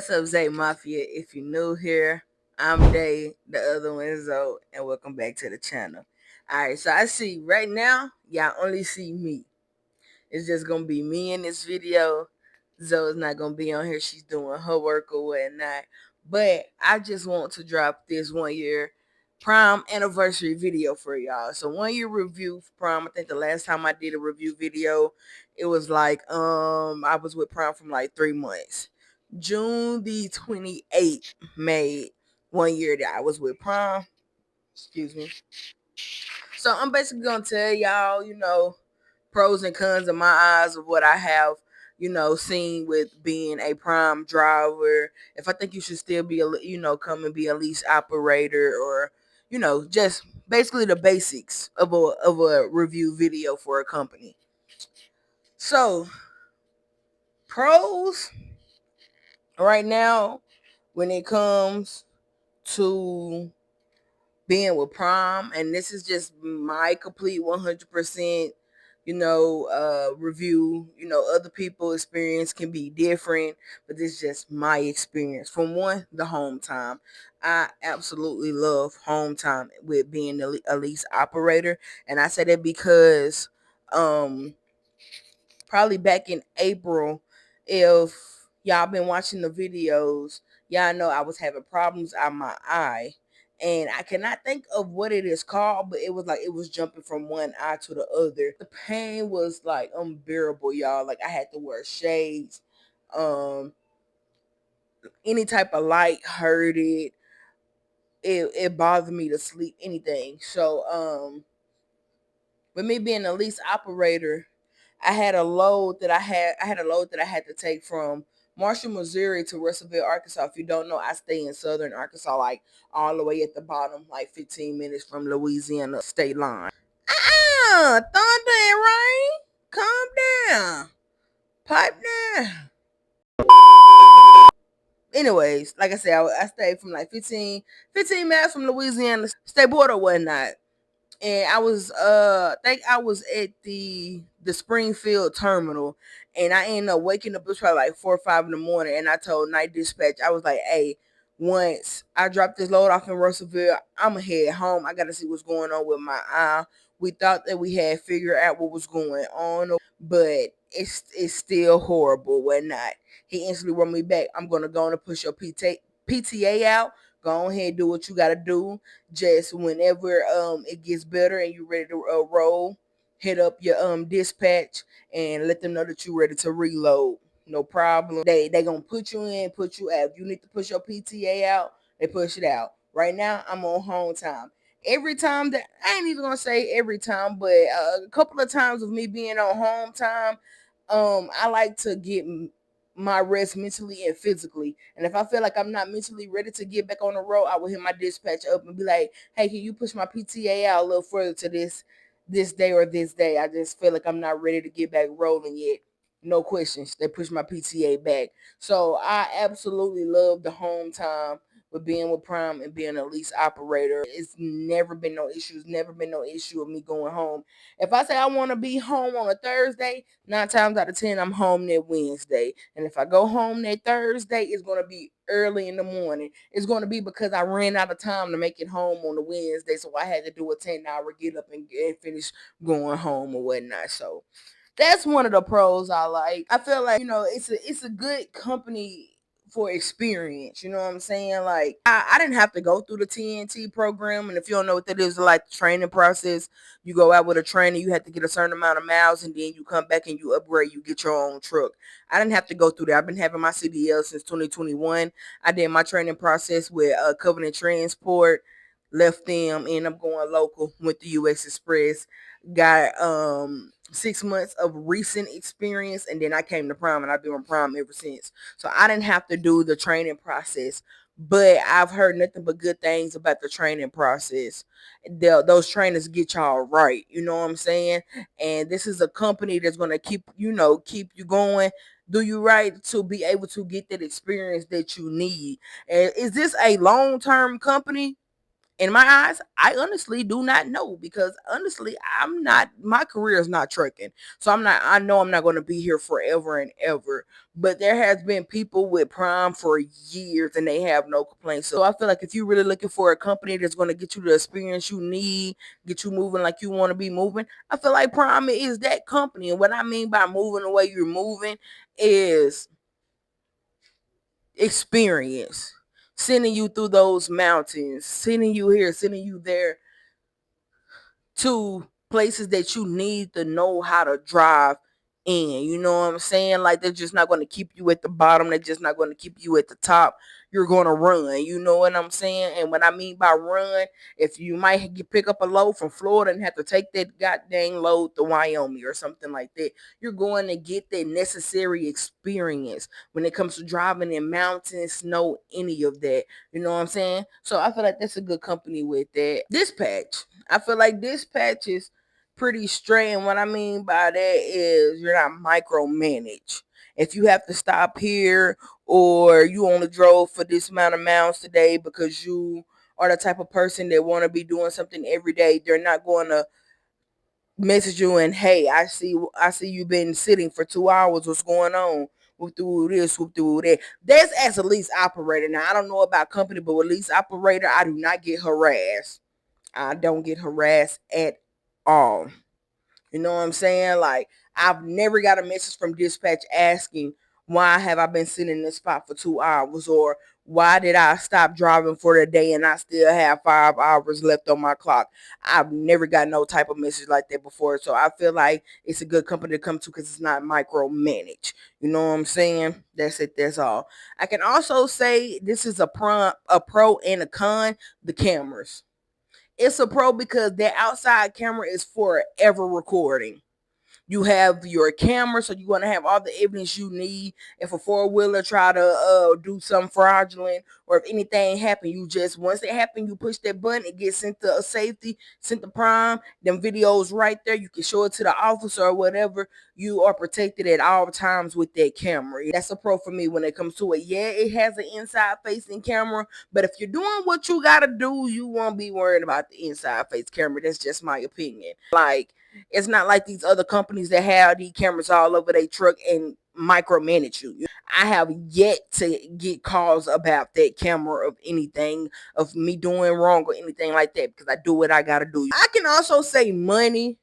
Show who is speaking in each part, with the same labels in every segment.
Speaker 1: What's up, Zay Mafia? If you're new here, I'm Day, the other one is Zoe, and welcome back to the channel. Alright, so I see right now, y'all only see me. It's just gonna be me in this video. Zoe's not gonna be on here, she's doing her work or whatnot. But I just want to drop this 1 year Prime anniversary video for y'all. So 1 year review for Prime. I think the last time I did a review video, it was like I was with Prime from like 3 months. June the 28th made 1 year that I was with Prime. Excuse me. So I'm basically gonna tell y'all, pros and cons in my eyes of what I have, seen with being a Prime driver. If I think you should still be come and be a lease operator, or, just basically the basics of a review video for a company. So pros right now when it comes to being with Prime, and this is just my complete 100%, review. Other people's experience can be different, but this is just my experience. From one, the home time. I absolutely love home time with being a lease operator, and I say that because, probably back in April, if y'all been watching the videos, y'all know I was having problems on my eye. And I cannot think of what it is called, but it was like it was jumping from one eye to the other. The pain was like unbearable, y'all. Like I had to wear shades. Any type of light hurt it. It bothered me to sleep, anything. So with me being a lease operator, I had a load that I had to take from Marshall, Missouri to Russellville, Arkansas. If you don't know, I stay in southern Arkansas, like all the way at the bottom, like 15 minutes from Louisiana state line. Thunder and rain, calm down, pipe down. Anyways, like I said, I stayed from like 15 minutes from Louisiana state border or whatnot. And I was think I was at the Springfield terminal, and I ended up waking up. It was probably like 4 or 5 in the morning, and I told night dispatch, I was like, hey, once I drop this load off in Russellville, I'ma head home. I gotta see what's going on with my eye. We thought that we had figured out what was going on, but it's still horrible, whatnot. He instantly wrote me back, I'm gonna go on and push your PTA out. Go ahead, do what you gotta do. Just whenever it gets better and you're ready to roll, hit up your dispatch and let them know that you're ready to reload. No problem. They gonna put you in, put you out. If you need to push your PTA out, they push it out. Right now, I'm on home time. Every time that I ain't even gonna say every time, but a couple of times of me being on home time, I like to get my rest mentally and physically. And if I feel like I'm not mentally ready to get back on the road, I will hit my dispatch up and be like, hey, can you push my PTA out a little further to this day or this day? I just feel like I'm not ready to get back rolling yet. No questions. They push my PTA back. So I absolutely love the home time with being with Prime and being a lease operator. It's never been no issues, never been no issue of me going home. If I say I want to be home on a Thursday, 9 times out of 10, I'm home that Wednesday. And if I go home that Thursday, it's going to be early in the morning. It's going to be because I ran out of time to make it home on the Wednesday, so I had to do a 10-hour get up and finish going home or whatnot. So that's one of the pros I like. I feel like, it's a good company for experience. You know what I'm saying? Like I didn't have to go through the TNT program, and if you don't know what that is, like the training process, you go out with a trainer, you have to get a certain amount of miles, and then you come back and you upgrade, you get your own truck. I didn't have to go through that. I've been having my CDL since 2021. I did my training process with Covenant Transport, left them, and I'm going local with the US Express. Got 6 months of recent experience, and then I came to Prime, and I've been on Prime ever since. So I didn't have to do the training process, but I've heard nothing but good things about the training process. Those trainers get y'all right, you know what I'm saying? And this is a company that's going to keep you going, do you right, to be able to get that experience that you need. And is this a long-term company? In my eyes, I honestly do not know, because honestly, my career is not trucking. So I know I'm not going to be here forever and ever. But there has been people with Prime for years and they have no complaints. So I feel like if you're really looking for a company that's going to get you the experience you need, get you moving like you want to be moving, I feel like Prime is that company. And what I mean by moving the way you're moving is experience, sending you through those mountains, sending you here, sending you there, to places that you need to know how to drive in. You know what I'm saying? Like, they're just not going to keep you at the bottom. They're just not going to keep you at the top. You're going to run. You know what I'm saying? And what I mean by run, if you might pick up a load from Florida and have to take that goddamn load to Wyoming or something like that, you're going to get that necessary experience when it comes to driving in mountains, snow, any of that. You know what I'm saying? So I feel like that's a good company with that. Dispatch. I feel like Dispatch is pretty straight, and what I mean by that is you're not micromanaged. If you have to stop here, or you only drove for this amount of miles today because you are the type of person that want to be doing something every day, they're not going to message you and, hey, I see you've been sitting for 2 hours. What's going on? Whoop through this, whoop through that. That's as a lease operator. Now, I don't know about company, but with lease operator, I do not get harassed. I don't get harassed at all. You know what I'm saying? Like, I've never got a message from dispatch asking why have I been sitting in this spot for 2 hours, or why did I stop driving for the day and I still have 5 hours left on my clock. I've never got no type of message like that before. So I feel like it's a good company to come to because it's not micromanaged. You know what I'm saying? That's it. That's all. I can also say this is a pro and a con. The cameras. It's a pro because their outside camera is forever recording. You have your camera, so you're gonna have all the evidence you need. If a four-wheeler try to do something fraudulent, or if anything happen, you just, once it happen, you push that button, it gets sent to a safety, sent to Prime. Them videos right there, you can show it to the officer or whatever. You are protected at all times with that camera. That's a pro for me when it comes to it. Yeah, it has an inside-facing camera, but if you're doing what you gotta do, you won't be worried about the inside-face camera. That's just my opinion. Like, it's not like these other companies that have these cameras all over their truck and micromanage you. I have yet to get calls about that camera of anything, of me doing wrong or anything like that, because I do what I gotta do. I can also say money,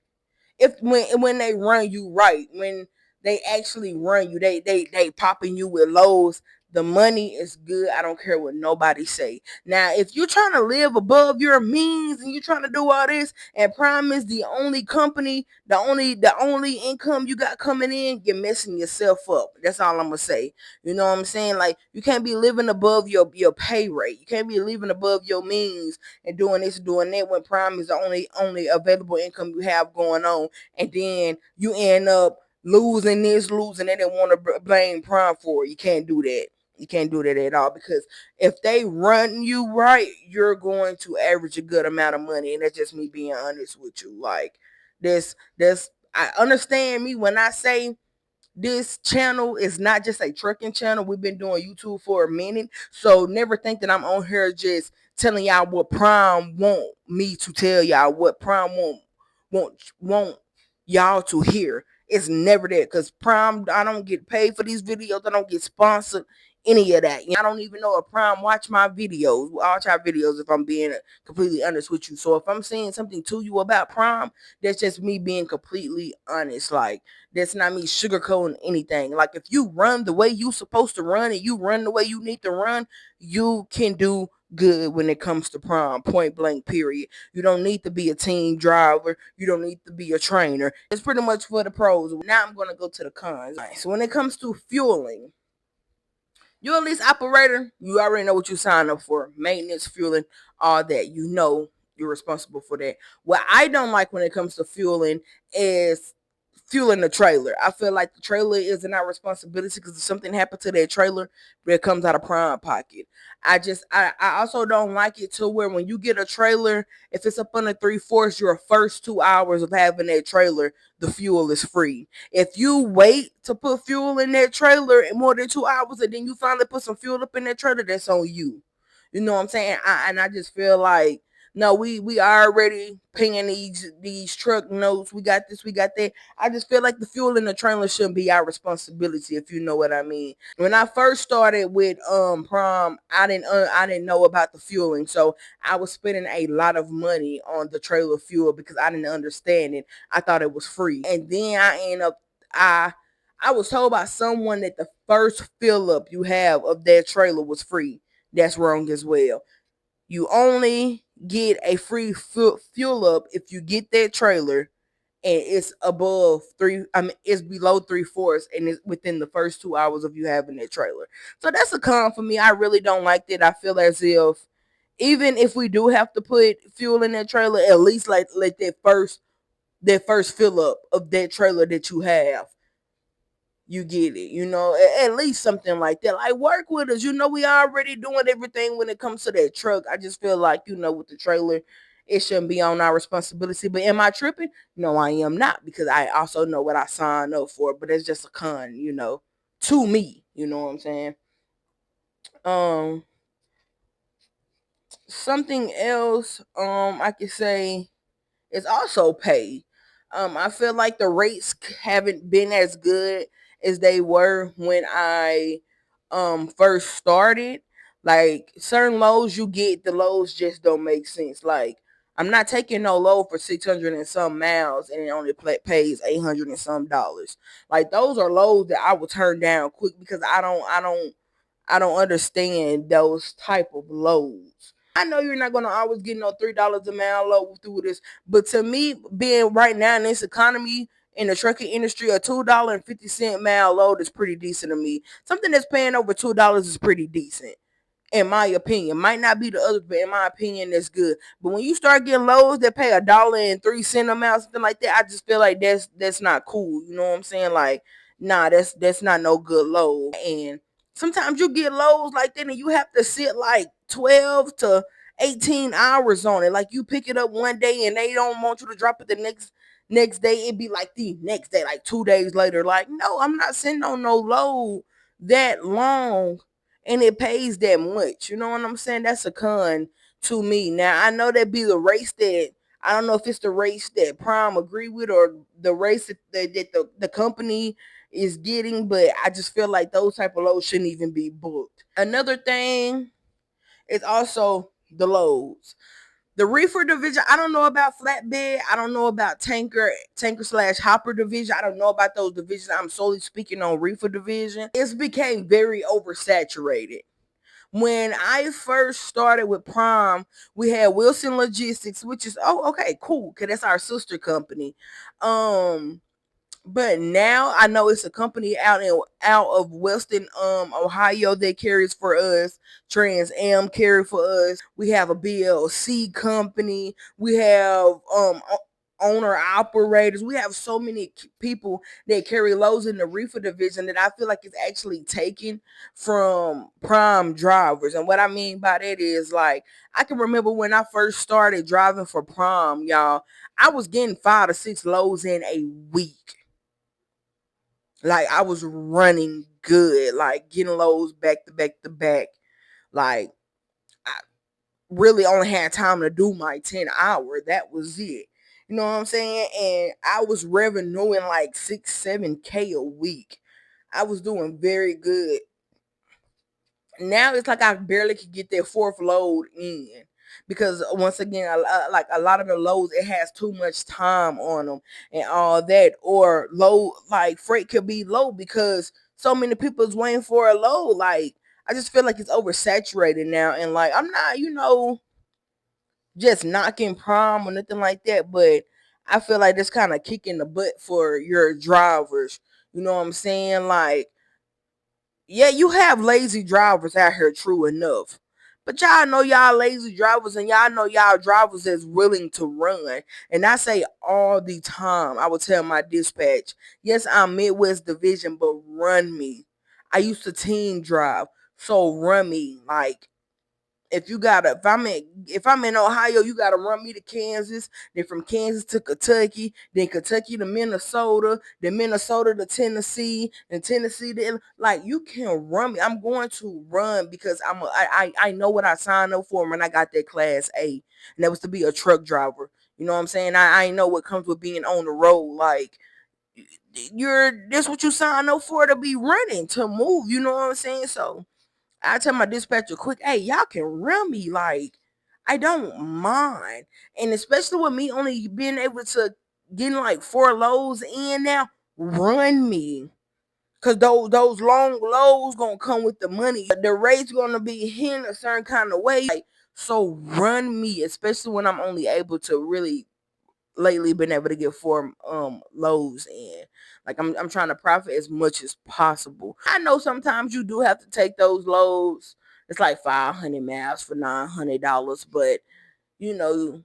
Speaker 1: if when they run you right, when they actually run you, they popping you with lows. The money is good. I don't care what nobody say. Now, if you're trying to live above your means and you're trying to do all this, and Prime is the only company, the only income you got coming in, you're messing yourself up. That's all I'm gonna say. You know what I'm saying? Like, you can't be living above your pay rate. You can't be living above your means and doing this, doing that, when Prime is the only available income you have going on, and then you end up losing this, losing that, and want to blame Prime for it. You can't do that. You can't do that at all, because if they run you right, you're going to average a good amount of money, and that's just me being honest with you. Like, this, I understand me when I say this channel is not just a trucking channel. We've been doing YouTube for a minute. So never think that I'm on here just telling y'all what Prime want me to tell y'all, what Prime want y'all to hear. It's never that, because Prime, I don't get paid for these videos. I don't get sponsored, any of that. I don't even know if Prime watch my videos, watch our videos, if I'm being completely honest with you. So if I'm saying something to you about Prime, that's just me being completely honest. Like, that's not me sugarcoating anything. Like, if you run the way you supposed to run and you run the way you need to run, you can do good when it comes to Prime, point blank, period. You don't need to be a team driver. You don't need to be a trainer. It's pretty much for the pros. Now I'm going to go to the cons. All right, so when it comes to fueling, you're a lease operator, you already know what you signed up for. Maintenance, fueling, all that. You know you're responsible for that. What I don't like when it comes to fueling is fueling the trailer. I feel like the trailer isn't our responsibility, because if something happened to that trailer, it comes out of Prime pocket. I also don't like it to where when you get a trailer, if it's up under 3/4, your first 2 hours of having that trailer, the fuel is free. If you wait to put fuel in that trailer in more than 2 hours, and then you finally put some fuel up in that trailer, that's on you. You know what I'm saying? I just feel like No, we already paying these truck notes. We got this, we got that. I just feel like the fuel in the trailer shouldn't be our responsibility, if you know what I mean. When I first started with prom, I didn't know about the fueling, so I was spending a lot of money on the trailer fuel because I didn't understand it. I thought it was free, and then I was told by someone that the first fill up you have of that trailer was free. That's wrong as well. You only get a free fuel up if you get that trailer and it's above three. I mean, it's below 3/4, and it's within the first 2 hours of you having that trailer. So that's a con for me. I really don't like that. I feel as if even if we do have to put fuel in that trailer, at least like let that first fill up of that trailer that you have, you get it, at least something like that. Like, work with us. We already doing everything when it comes to that truck. I just feel like, with the trailer, it shouldn't be on our responsibility. But am I tripping? No, I am not, because I also know what I signed up for. But it's just a con, to me. You know what I'm saying? Um, Something else, I could say is also pay. I feel like the rates haven't been as good as they were when I first started. Like, certain loads you get, the loads just don't make sense. Like, I'm not taking no load for 600 and some miles and it only pays 800 and some dollars. Like, those are loads that I will turn down quick because I don't understand those type of loads. I know you're not gonna always get no $3 a mile load through this, but to me, being right now in this economy in the trucking industry, a $2.50 mile load is pretty decent to me. Something that's paying over $2 is pretty decent, in my opinion. Might not be the others, but in my opinion, that's good. But when you start getting loads that pay $1.03 a mile, something like that, I just feel like that's not cool. You know what I'm saying? Like, nah, that's not no good load. And sometimes you get loads like that, and you have to sit like 12 to 18 hours on it. Like, you pick it up one day, and they don't want you to drop it the next day. It'd be like the next day, like 2 days later. Like, no, I'm not sitting on no load that long and it pays that much. You know what I'm saying? That's a con to me. Now, I know that be the race that I don't know if it's the race that Prime agree with or the race that the company is getting, but I just feel like those type of loads shouldn't even be booked. Another thing is also the loads. The reefer division, I don't know about flatbed. I don't know about tanker/hopper division. I don't know about those divisions. I'm solely speaking on reefer division. It's became very oversaturated. When I first started with Prime, we had Wilson Logistics, which is okay, cool, because that's our sister company. But now I know it's a company out of Western Ohio that carries for us. Trans Am carry for us. We have a BLC company. We have owner operators. We have so many people that carry loads in the reefer division that I feel like it's actually taken from Prime drivers. And what I mean by that is, like, I can remember when I first started driving for Prime, y'all, I was getting 5 to 6 loads in a week. Like, I was running good, like getting loads back to back to back. Like, I really only had time to do my 10 hour. That was it. You know what I'm saying? And I was revenuing like 6, 7K a week. I was doing very good. Now it's like I barely could get that fourth load in because once again, like a lot of the loads, it has too much time on them and all that, or low, like freight could be low because so many people is waiting for a load. Like, I just feel like it's oversaturated now, and like, I'm not, just knocking Prime or nothing like that, but I feel like it's kind of kicking the butt for your drivers. You know what I'm saying? Like, yeah, you have lazy drivers out here, true enough. But y'all know y'all lazy drivers, and y'all know y'all drivers that's willing to run. And I say all the time, I would tell my dispatch, yes, I'm Midwest Division, but run me. I used to team drive, so run me. Like, if I'm in Ohio, you gotta run me to Kansas, then from Kansas to Kentucky, then Kentucky to Minnesota, then Minnesota to Tennessee, and Tennessee to like you can run me. I'm going to run because I know what I signed up for when I got that class A, and that was to be a truck driver. You know what I'm saying? I know what comes with being on the road. Like this what you signed up for, to be running, to move. You know what I'm saying? So I tell my dispatcher quick, hey, y'all can run me. Like, I don't mind. And especially with me only being able to getting like 4 loads in now, run me. Cause those long loads gonna come with the money. The rate's gonna be hitting a certain kind of way. Like, so run me, especially when I'm only able to really lately been able to get 4 lows in. Like I'm trying to profit as much as possible. I know sometimes you do have to take those loads. It's like 500 miles for $900, but you know,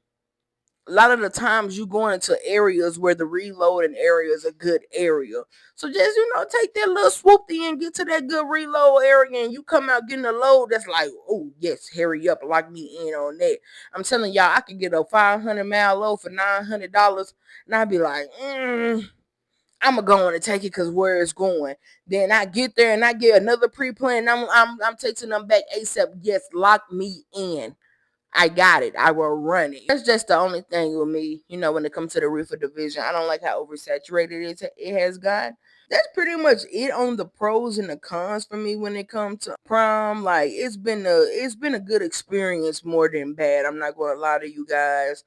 Speaker 1: a lot of the times you going into areas where the reloading area is a good area. So just, take that little swoopty and get to that good reload area, and you come out getting a load that's like, oh yes, hurry up, lock me in on that. I'm telling y'all, I could get a 500-mile load for $900, and I'd be like, I'm gonna go on and take it because where it's going. Then I get there and I get another pre-plan. I'm taking them back ASAP. Yes, lock me in. I got it. I will run it. That's just the only thing with me, when it comes to the reefer division. I don't like how oversaturated it has got. That's pretty much it on the pros and the cons for me when it comes to prom. Like it's been a good experience more than bad. I'm not gonna lie to you guys.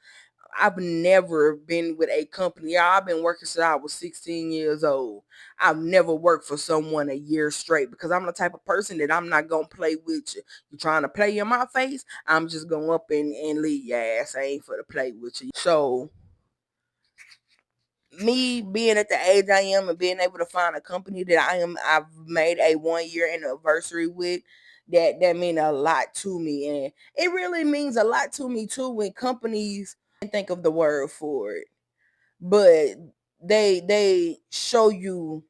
Speaker 1: I've never been with a company. I've been working since I was 16 years old. I've never worked for someone a year straight because I'm the type of person that I'm not going to play with you. You trying to play in my face, I'm just going up and leave your ass. I ain't for to play with you. So me being at the age I am and being able to find a company that I've made a 1-year anniversary with, that mean a lot to me. And it really means a lot to me too when companies think of the word for it, but they show you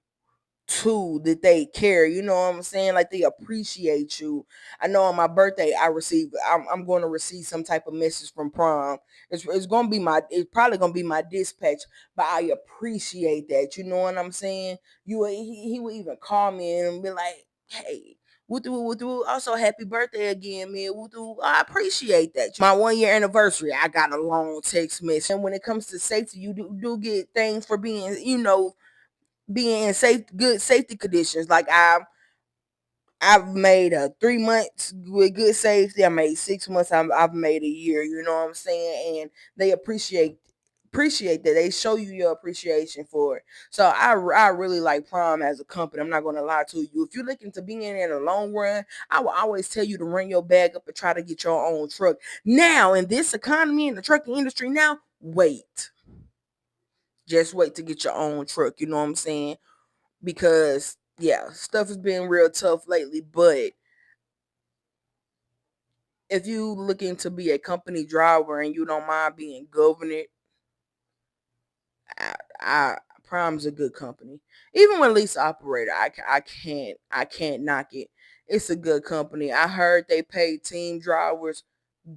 Speaker 1: too that they care. You know what I'm saying? Like they appreciate you. I know on my birthday I'm going to receive some type of message from prom. It's going to be it's probably going to be my dispatch, but I appreciate that. You know what I'm saying? He would even call me and be like, hey, woo, also happy birthday again, man. Woo, I appreciate that. My 1-year anniversary, I got a long text message. And when it comes to safety, you do get things for being, being in good safety conditions. Like I've made 3 months with good safety. I made 6 months. I've made a year. You know what I'm saying? And they appreciate that. They show you your appreciation for it. So I really like prom as a company. I'm not gonna lie to you. If you're looking to be in the long run, I will always tell you to run your bag up and try to get your own truck. Now in this economy, in the trucking industry, now wait. Just wait to get your own truck. You know what I'm saying? Because yeah, stuff has been real tough lately. But if you looking to be a company driver and you don't mind being governed, I Prime's a good company. Even when lease operator, I can't knock it. It's a good company. I heard they pay team drivers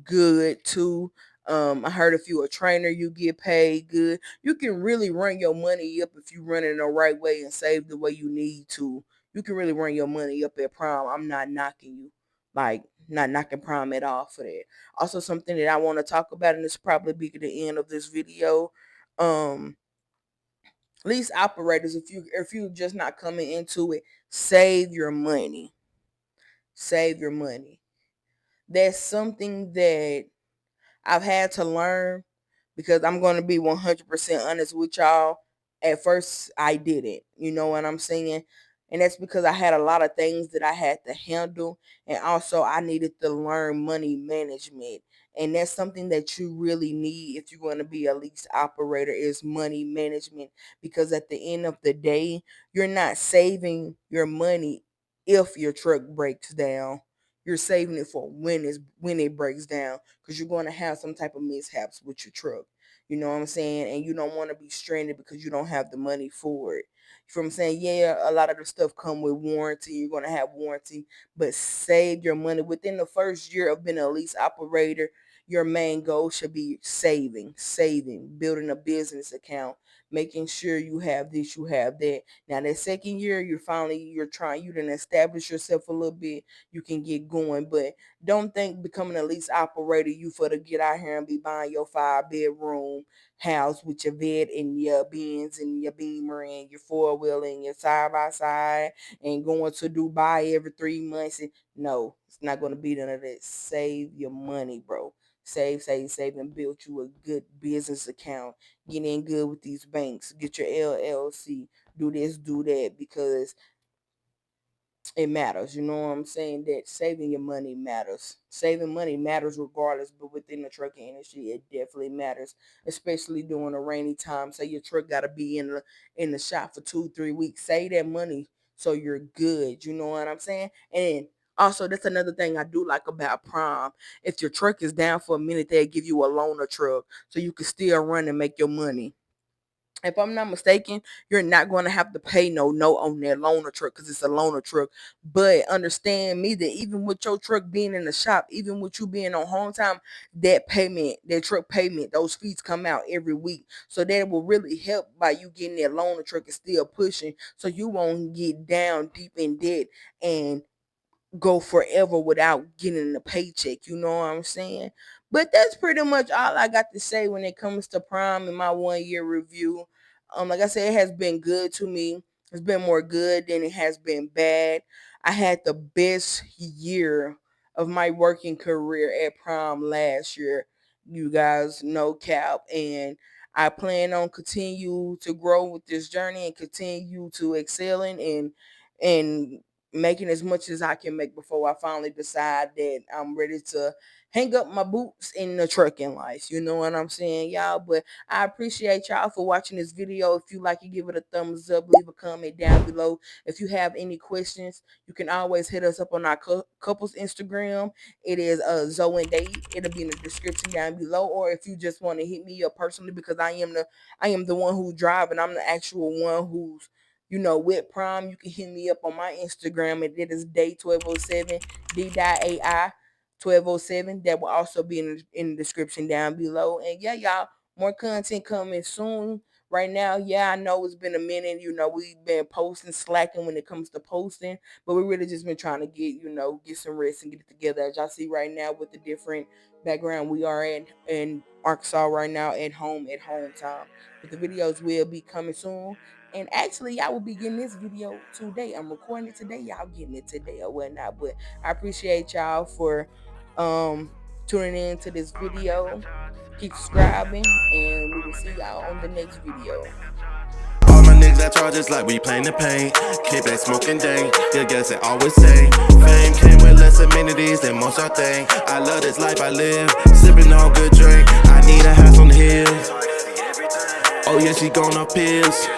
Speaker 1: good too. I heard if you a trainer, you get paid good. You can really run your money up if you run it the right way and save the way you need to. You can really run your money up at Prime. I'm not knocking you, like not knocking Prime at all for that. Also, something that I want to talk about, and this probably be the end of this video. Um, Lease operators, if you just not coming into it, save your money. Save your money. That's something that I've had to learn because I'm going to be 100% honest with y'all. At first, I didn't. You know what I'm saying? And that's because I had a lot of things that I had to handle. And also, I needed to learn money management. And that's something that you really need if you're going to be a lease operator is money management. Because at the end of the day, you're not saving your money if your truck breaks down. You're saving it for when it breaks down because you're going to have some type of mishaps with your truck. You know what I'm saying? And you don't want to be stranded because you don't have the money for it. You feel what I'm saying? Yeah, a lot of the stuff come with warranty. You're going to have warranty, but save your money. Within the first year of being a lease operator, your main goal should be saving, building a business account, making sure you have this, you have that. Now that second year, you done establish yourself a little bit, you can get going. But don't think becoming a lease operator, you for to get out here and be buying your 5-bedroom house with your bed and your Benz and your Beamer and your four-wheel and your side-by-side and going to Dubai every 3 months. And no, it's not going to be none of that. Save your money, bro. Save, and build you a good business account. Get in good with these banks. Get your LLC. Do this, do that, because it matters. You know what I'm saying? That saving your money matters. Saving money matters regardless, but within the trucking industry, it definitely matters, especially during a rainy time. Say your truck got to be in the shop for 2-3 weeks. Save that money so you're good. You know what I'm saying? And also, that's another thing I do like about Prime. If your truck is down for a minute, they'll give you a loaner truck so you can still run and make your money. If I'm not mistaken, you're not going to have to pay no note on that loaner truck because it's a loaner truck. But understand me that even with your truck being in the shop, even with you being on home time, that truck payment, those fees come out every week. So that will really help by you getting that loaner truck and still pushing so you won't get down deep in debt and go forever without getting a paycheck. You know what I'm saying? But that's pretty much all I got to say when it comes to Prime in my 1 year review. Like I said, it has been good to me. It's been more good than it has been bad. I had the best year of my working career at Prime last year. You guys know cap, and I plan on continue to grow with this journey and continue to excelling and making as much as I can make before I finally decide that I'm ready to hang up my boots in the trucking life. You know what I'm saying, y'all? But I appreciate y'all for watching this video. If you like it, give it a thumbs up. Leave a comment down below. If you have any questions, you can always hit us up on our couple's Instagram. It is ZoeAndDai. It'll be in the description down below. Or if you just want to hit me up personally, because I am the one who's driving. I'm the actual one who's with Prime. You can hit me up on my Instagram, and it is Day1207, D.AI 1207. That will also be in the description down below. And yeah, y'all, more content coming soon. Right now, yeah, I know it's been a minute. We've been posting, slacking when it comes to posting, but we really just been trying to get some rest and get it together. As y'all see right now with the different background, we are in Arkansas right now at home time. But the videos will be coming soon. And actually, I will be getting this video today. I'm recording it today. Y'all getting it today or whatnot. But I appreciate y'all for tuning in to this video. Keep subscribing, and we will see y'all on the next video.
Speaker 2: All my niggas got charges like we playing the pain. Keep that smoking dang. Your guess it always say fame came with less amenities than most y'all think. I love this life I live, sipping on good drink. I need a house on the hill. Oh yeah, she gone off pills.